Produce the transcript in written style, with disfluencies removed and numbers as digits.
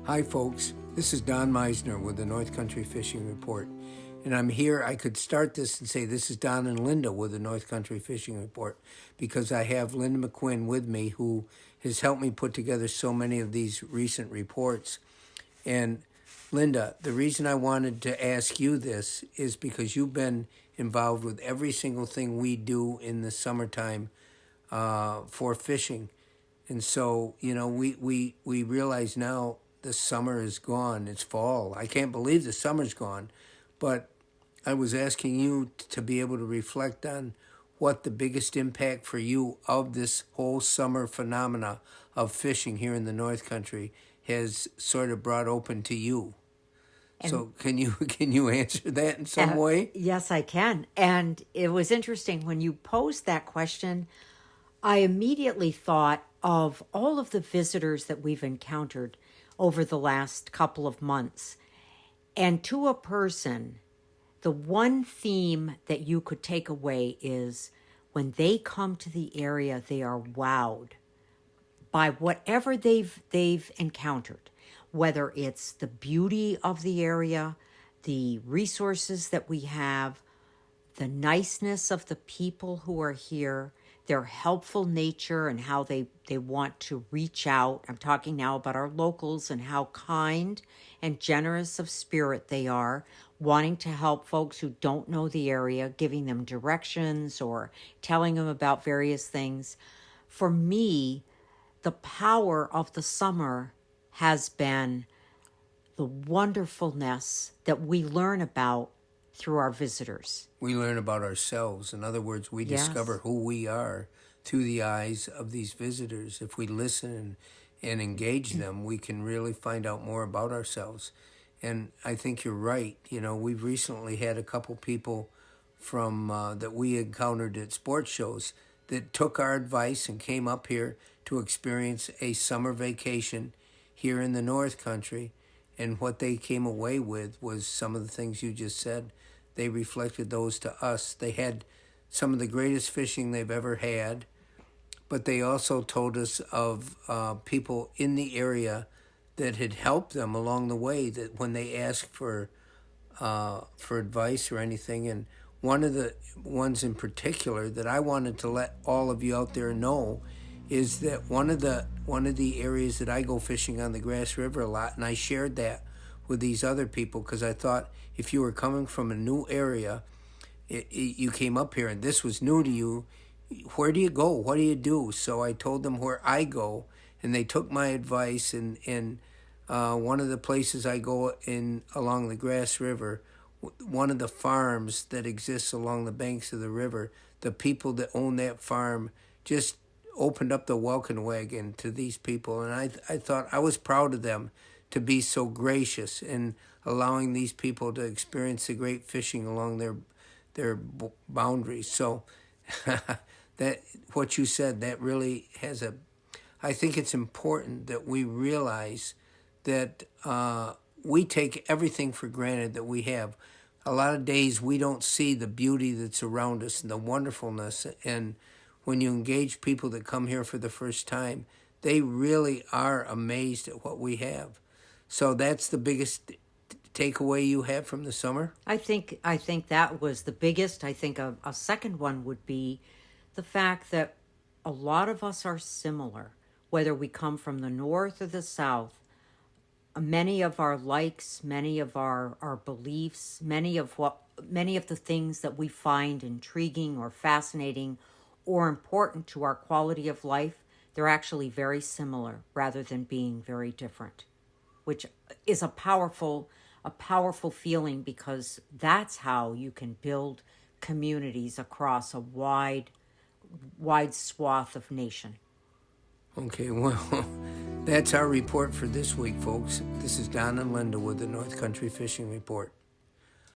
Hi folks, this is Don Meissner with the North Country Fishing Report. And I'm here, I could start this and say this is Don and Linda with the North Country Fishing Report because I have Linda McQuinn with me who has helped me put together so many of these recent reports. And Linda, the reason I wanted to ask you this is because you've been involved with every single thing we do in the summertime for fishing. And so, we realize now the summer is gone. It's fall. I can't believe the summer's gone. But I was asking you to be able to reflect on what the biggest impact for you of this whole summer phenomena of fishing here in the North Country has sort of brought open to you. And So can you answer that in some way? yes, I can. And it was interesting when you posed that question, I immediately thought of all of the visitors that we've encountered over the last couple of months. And to a person, the one theme that you could take away is when they come to the area, they are wowed by whatever they've encountered, whether it's the beauty of the area, the resources that we have, the niceness of the people who are here, their helpful nature and how they want to reach out. I'm talking now about our locals and how kind and generous of spirit they are, wanting to help folks who don't know the area, giving them directions or telling them about various things. For me, the power of the summer has been the wonderfulness that we learn about through our visitors. We learn about ourselves. In other words, we Yes. discover who we are through the eyes of these visitors. If we listen and engage them, we can really find out more about ourselves. And I think you're right. We've recently had a couple people from that we encountered at sports shows that took our advice and came up here to experience a summer vacation here in the North Country. And what they came away with was some of the things you just said. They reflected those to us. They had some of the greatest fishing they've ever had, but they also told us of people in the area that had helped them along the way, that when they asked for advice or anything. And one of the ones in particular that I wanted to let all of you out there know is that one of the areas that I go fishing on the Grass River a lot, and I shared that with these other people because I thought if you were coming from a new area, you came up here and this was new to you, where do you go? What do you do? So I told them where I go, and they took my advice. And one of the places I go in along the Grass River, one of the farms that exists along the banks of the river, the people that own that farm just opened up the welcome wagon to these people. And I thought I was proud of them to be so gracious in allowing these people to experience the great fishing along their boundaries. So that what you said, that really I think it's important that we realize that we take everything for granted that we have. A lot of days we don't see the beauty that's around us and the wonderfulness. And when you engage people that come here for the first time, they really are amazed at what we have. So that's the biggest takeaway you have from the summer? I think that was the biggest. I think a second one would be the fact that a lot of us are similar, whether we come from the north or the south. Many of our likes, many of our beliefs, many of the things that we find intriguing or fascinating or important to our quality of life, they're actually very similar rather than being very different, which is a powerful feeling because that's how you can build communities across a wide swath of nation. Okay, well, that's our report for this week, folks. This is Don and Linda with the North Country Fishing Report.